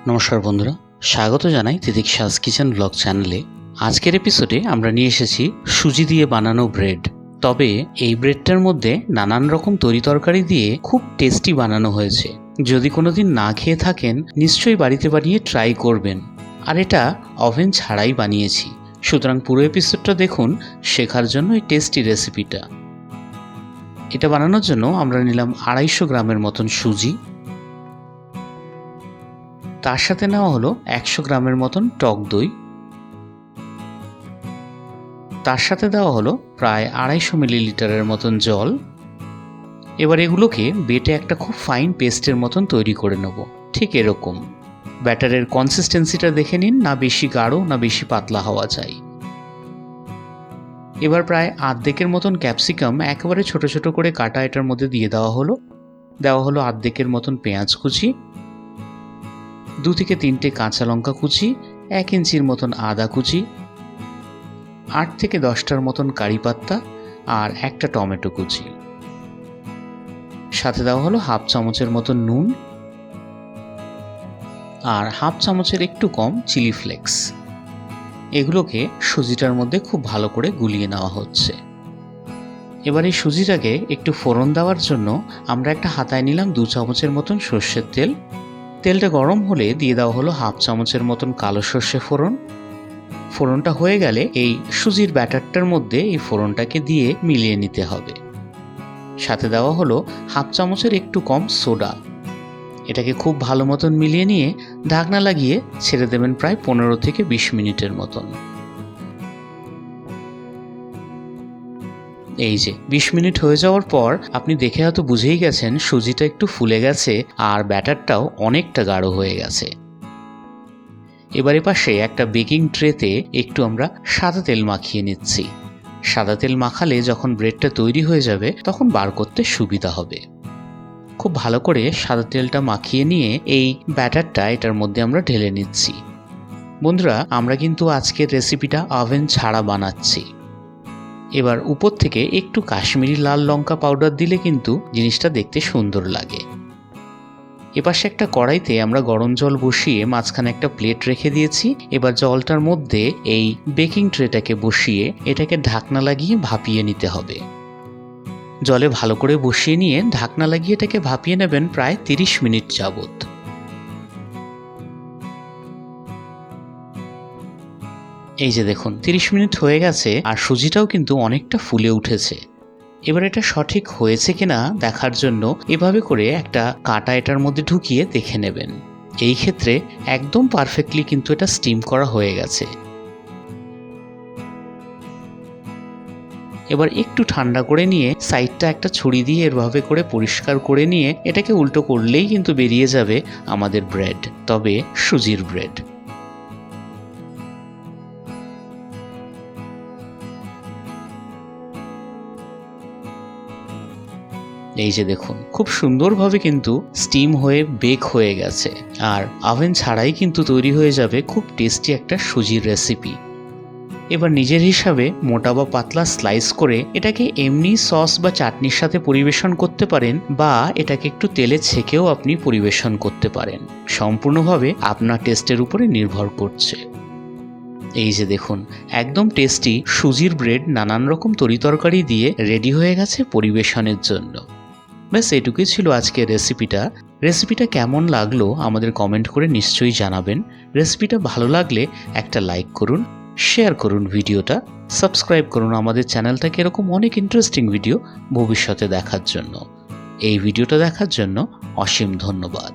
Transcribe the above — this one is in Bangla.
নমস্কার বন্ধুরা, স্বাগত জানাই তিতিক্ষাস কিচেন ব্লগ চ্যানেলে। আজকের এপিসোডে আমরা নিয়ে এসেছি সুজি দিয়ে বানানো ব্রেড। তবে এই ব্রেডটার মধ্যে নানান রকম তরিতরকারি দিয়ে খুব টেস্টি বানানো হয়েছে। যদি কোনোদিন না খেয়ে থাকেন নিশ্চয়ই বাড়িতে বানিয়ে ট্রাই করবেন। আর এটা ওভেন ছাড়াই বানিয়েছি, সুতরাং পুরো এপিসোডটা দেখুন শেখার জন্য এই টেস্টি রেসিপিটা। এটা বানানোর জন্য আমরা নিলাম 250 গ্রামের মতন সুজি, তার সাথে নেওয়া হলো 100 গ্রামের মতন টক দই, তার সাথে দেওয়া হলো প্রায় 250 মিলিলিটারের মতন জল। এবার এগুলোকে বেটে একটা খুব ফাইন পেস্টের মতন তৈরি করে নেব। ঠিক এরকম ব্যাটারের কনসিস্টেন্সিটা দেখে নিন, না বেশি গাঢ় না বেশি পাতলা হওয়া চাই। এবার প্রায় আর্ধেকের মতন ক্যাপসিকাম একেবারে ছোট ছোট করে কাটা এটার মধ্যে দিয়ে দেওয়া হলো আর্ধেকের মতন পেঁয়াজ কুচি, 2 থেকে 3টে কাঁচা লঙ্কা কুচি, 1 ইঞ্চির মতন আদা কুচি, 8 থেকে 10টার মতন কারি পাত্তা আর একটা টমেটো কুচি। সাথে দেওয়া হলো হাফ চামচের মতন নুন আর হাফ চামচের একটু কম চিলি ফ্লেক্স। এগুলোকে সুজিটার মধ্যে খুব ভালো করে গুলিয়ে নেওয়া হচ্ছে। এবার এই সুজিটাকে একটু ফোড়ন দেওয়ার জন্য আমরা একটা হাতায় নিলাম 2 চামচের মতন সর্ষের তেল। তেলটা গরম হলে দিয়ে দেওয়া হলো হাফ চামচের মতন কালো সর্ষে ফোড়ন। ফোড়নটা হয়ে গেলে এই সুজির ব্যাটারটার মধ্যে এই ফোড়নটাকে দিয়ে মিলিয়ে নিতে হবে। সাথে দেওয়া হলো হাফ চামচের একটু কম সোডা। এটাকে খুব ভালো মতন মিলিয়ে নিয়ে ঢাকনা লাগিয়ে ছেড়ে দেবেন প্রায় 15 থেকে 20 মিনিটের মতন। এই যে 20 মিনিট হয়ে যাওয়ার পর আপনি দেখে হয়তো বুঝেই গেছেন সুজিটা একটু ফুলে গেছে আর ব্যাটারটাও অনেকটা গাঢ় হয়ে গেছে। এবারে পাশে একটা বেকিং ট্রেতে একটু আমরা সাদা তেল মাখিয়ে নিচ্ছি। সাদা তেল মাখালে যখন ব্রেডটা তৈরি হয়ে যাবে তখন বার করতে সুবিধা হবে। খুব ভালো করে সাদা তেলটা মাখিয়ে নিয়ে এই ব্যাটারটা এটার মধ্যে আমরা ঢেলে নিচ্ছি। বন্ধুরা, আমরা কিন্তু আজকের রেসিপিটা ওভেন ছাড়া বানাচ্ছি। এবার উপর থেকে একটু কাশ্মীরি লাল লঙ্কা পাউডার দিলে কিন্তু জিনিসটা দেখতে সুন্দর লাগে। এপাশে একটা কড়াইতে আমরা গরম জল বসিয়ে মাঝখানে একটা প্লেট রেখে দিয়েছি। এবার জলটার মধ্যে এই বেকিং ট্রেটাকে বসিয়ে এটাকে ঢাকনা লাগিয়ে ভাপিয়ে নিতে হবে। জলে ভালো করে বসিয়ে নিয়ে ঢাকনা লাগিয়ে এটাকে ভাপিয়ে নেবেন প্রায় 30 মিনিট যাবত। এই যে দেখুন 30 মিনিট হয়ে গেছে আর সুজিটাও কিন্তু অনেকটা ফুলে উঠেছে। এবার এটা সঠিক হয়েছে কিনা দেখার জন্য এভাবে করে একটা কাঁটা এটার মধ্যে ঢুকিয়ে দেখে নেবেন। এই ক্ষেত্রে একদম পারফেক্টলি কিন্তু এটা স্টিম করা হয়ে গেছে। এবার একটু ঠান্ডা করে নিয়ে সাইডটা একটা ছুরি দিয়ে এভাবে করে পরিষ্কার করে নিয়ে এটাকে উল্টো করলেই কিন্তু বেরিয়ে যাবে আমাদের ব্রেড, তবে সুজির ব্রেড। এই যে দেখুন খুব সুন্দরভাবে কিন্তু স্টিম হয়ে বেক হয়ে গেছে আর ওভেন ছাড়াই কিন্তু তৈরি হয়ে যাবে খুব টেস্টি একটা সুজির রেসিপি। এবার নিজের হিসাবে মোটা বা পাতলা স্লাইস করে এটাকে এমনি সস বা চাটনির সাথে পরিবেশন করতে পারেন বা এটাকে একটু তেলে ছেঁকেও আপনি পরিবেশন করতে পারেন। সম্পূর্ণভাবে আপনার টেস্টের উপরে নির্ভর করছে। এই যে দেখুন একদম টেস্টি সুজির ব্রেড নানান রকম তরিতরকারি দিয়ে রেডি হয়ে গেছে পরিবেশনের জন্য। ব্যাস এটুকুই ছিল আজকের রেসিপিটা কেমন লাগলো আমাদের কমেন্ট করে নিশ্চয়ই জানাবেন। রেসিপিটা ভালো লাগলে একটা লাইক করুন, শেয়ার করুন ভিডিওটা, সাবস্ক্রাইব করুন আমাদের চ্যানেলটাকে এরকম অনেক ইন্টারেস্টিং ভিডিও ভবিষ্যতে দেখার জন্য। এই ভিডিওটা দেখার জন্য অসীম ধন্যবাদ।